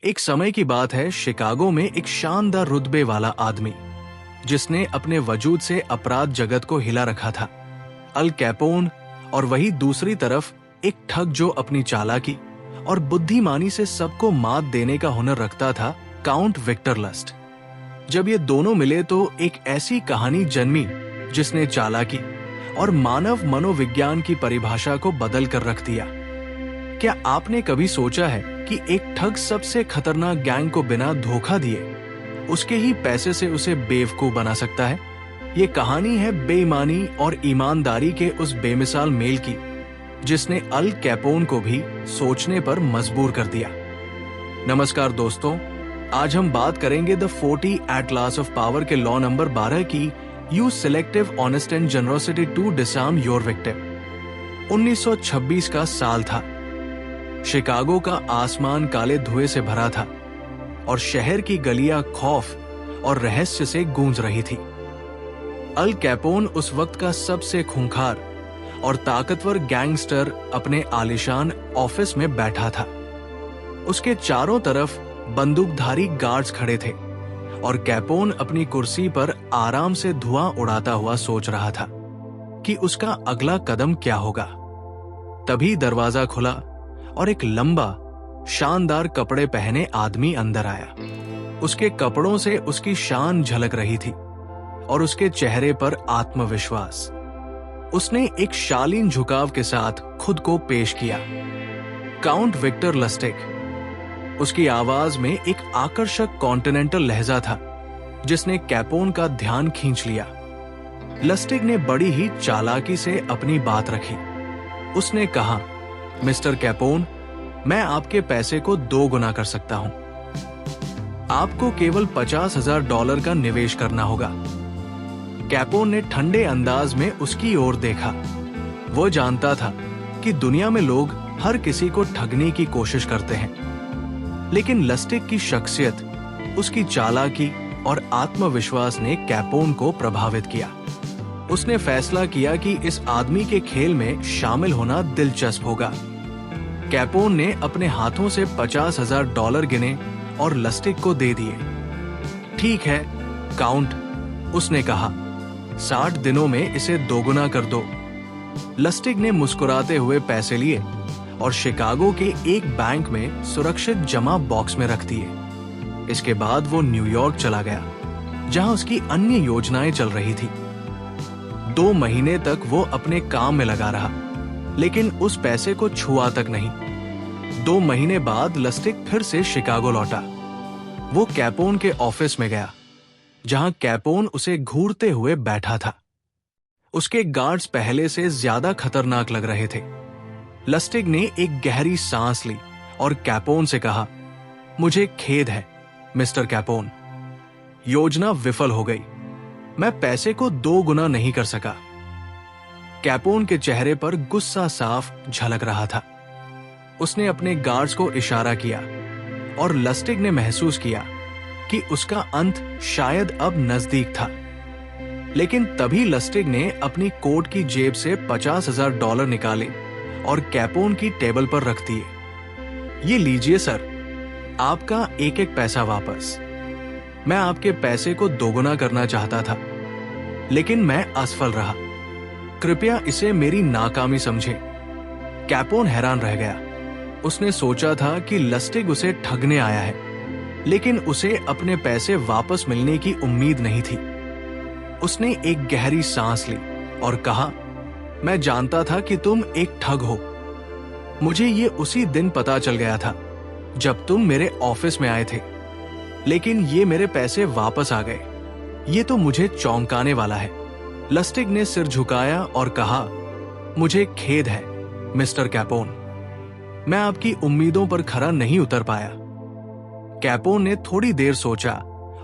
एक समय की बात है, शिकागो में एक शानदार रुतबे वाला आदमी जिसने अपने वजूद से अपराध जगत को हिला रखा था, अल कैपोन। और वही दूसरी तरफ एक ठग जो अपनी चालाकी और बुद्धिमानी से सबको मात देने का हुनर रखता था, काउंट विक्टर लस्ट। जब ये दोनों मिले तो एक ऐसी कहानी जन्मी जिसने चालाकी और मानव मनोविज्ञान की परिभाषा को बदल कर रख दिया। क्या आपने कभी सोचा है कि एक ठग सबसे खतरनाक गैंग को बिना धोखा दिए उसके ही पैसे से उसे बेवकूफ बना सकता है? ये कहानी है बेईमानी और ईमानदारी के उस बेमिसाल मेल की जिसने अल कैपोन को भी सोचने पर मजबूर कर दिया। नमस्कार दोस्तों, आज हम बात करेंगे द 40 एटलास ऑफ पावर के लॉ नंबर 12 की use selective honest and generosity to disarm your victim. 1926 का साल था। शिकागो का आसमान काले धुएं से भरा था और शहर की गलियां खौफ और रहस्य से गूंज रही थी। अल कैपोन उस वक्त का सबसे खूंखार और ताकतवर गैंगस्टर अपने आलीशान ऑफिस में बैठा था। उसके चारों तरफ बंदूकधारी गार्ड्स खड़े थे और कैपोन अपनी कुर्सी पर आराम से धुआं उड़ाता हुआ सोच रहा था कि उसका अगला कदम क्या होगा। तभी दरवाजा खुला और एक लंबा शानदार कपड़े पहने आदमी अंदर आया। उसके कपड़ों से उसकी शान झलक रही थी और उसके चेहरे पर आत्मविश्वास। उसने एक शालीन झुकाव के साथ खुद को पेश किया, काउंट विक्टर लस्टिग। उसकी आवाज में एक आकर्षक कॉन्टिनेंटल लहजा था जिसने कैपोन का ध्यान खींच लिया। लस्टिग ने बड़ी ही चालाकी से अपनी बात रखी। उसने कहा, मिस्टर कैपोन, मैं आपके पैसे को 2 गुना कर सकता हूं। आपको केवल $50,000 का निवेश करना होगा। कैपोन ने ठंडे अंदाज में उसकी ओर देखा। वो जानता था कि दुनिया में लोग हर किसी को ठगने की कोशिश करते हैं, लेकिन लस्टिग की शख्सियत, उसकी चालाकी और आत्मविश्वास ने कैपोन को प्रभावित किया। उसने फैसला किया कि इस आदमी के खेल में शामिल होना दिलचस्प होगा। कैपोन ने अपने हाथों से $50,000 गिने और लस्टिग को दे दिए। ठीक है काउंट, उसने कहा, 60 दिनों में इसे 2 गुना कर दो। लस्टिग ने मुस्कुराते हुए पैसे लिए और शिकागो के एक बैंक में सुरक्षित जमा बॉक्स में रख दिए। इसके बाद वो न्यूयॉर्क चला गया जहां उसकी अन्य योजनाएं चल रही थी। 2 महीने तक वो अपने काम में लगा रहा, लेकिन उस पैसे को छुआ तक नहीं। 2 महीने बाद लस्टिग फिर से शिकागो लौटा। वो कैपोन के ऑफिस में गया जहां कैपोन उसे घूरते हुए बैठा था। उसके गार्ड्स पहले से ज्यादा खतरनाक लग रहे थे। लस्टिग ने एक गहरी सांस ली और कैपोन से कहा, मुझे खेद है मिस्टर कैपोन, योजना विफल हो गई। मैं पैसे को 2 गुना नहीं कर सका। कैपोन के चेहरे पर गुस्सा साफ झलक रहा था। उसने अपने गार्ड्स को इशारा किया और लस्टिग ने महसूस किया कि उसका अंत शायद अब नजदीक था। लेकिन तभी लस्टिग ने अपनी कोट की जेब से $50,000 निकाले और कैपोन की टेबल पर रख दिए। ये लीजिए सर, आपका एक एक पैसा वापस। मैं आपके पैसे को 2 गुना करना चाहता था, लेकिन मैं असफल रहा। कृपया इसे मेरी नाकामी समझें। कैपोन हैरान रह गया। उसने सोचा था कि लस्टिग उसे ठगने आया है, लेकिन उसे अपने पैसे वापस मिलने की उम्मीद नहीं थी। उसने एक गहरी सांस ली और कहा, मैं जानता था कि तुम एक ठग हो। मुझे ये उसी दिन पता चल गया था जब तुम मेरे ऑफिस में आए थे, लेकिन ये मेरे पैसे वापस आ गए। ये तो मुझे चौंकाने वाला है। लस्टिग ने सिर झुकाया और कहा, मुझे खेद है मिस्टर कैपोन, मैं आपकी उम्मीदों पर खरा नहीं उतर पाया। कैपोन ने थोड़ी देर सोचा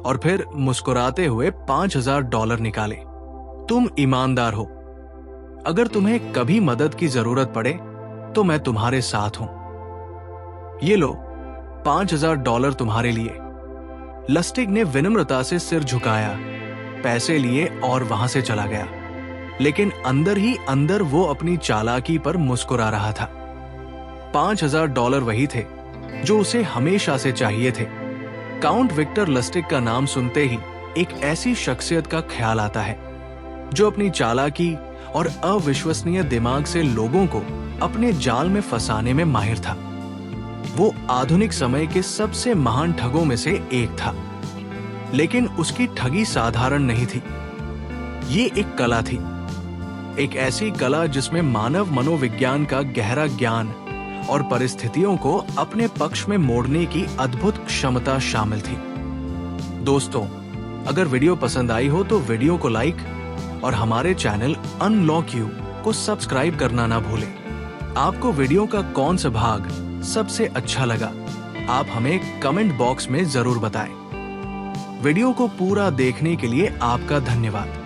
और फिर मुस्कुराते हुए $5,000 निकाले। तुम ईमानदार हो। अगर तुम्हें कभी मदद की जरूरत पड़े तो मैं तुम्हारे साथ हूं। ये लो, $5,000 तुम्हारे लिए। लस्टिग ने विनम्रता से सिर झुकाया, पैसे लिए और वहां से चला गया। लेकिन अंदर ही अंदर वो अपनी चालाकी पर मुस्कुरा रहा था। $5,000 वही थे जो उसे हमेशा से चाहिए थे। काउंट विक्टर लस्टिक का नाम सुनते ही एक ऐसी शख्सियत का ख्याल आता है जो अपनी चालाकी और अविश्वसनीय दिमाग से लोगों को अपने जाल में फंसाने में माहिर था। वो आधुनिक समय के सबसे महान ठगों में से एक था, लेकिन उसकी ठगी साधारण नहीं थी। ये एक कला थी, एक ऐसी कला जिसमें मानव मनोविज्ञान का गहरा ज्ञान और परिस्थितियों को अपने पक्ष में मोड़ने की अद्भुत क्षमता शामिल थी। दोस्तों, अगर वीडियो पसंद आई हो तो वीडियो को लाइक और हमारे चैनल अनलॉक यू को सब्सक्राइब करना ना भूलें। आपको वीडियो का कौन सा भाग सबसे अच्छा लगा, आप हमें कमेंट बॉक्स में जरूर बताएं। वीडियो को पूरा देखने के लिए आपका धन्यवाद।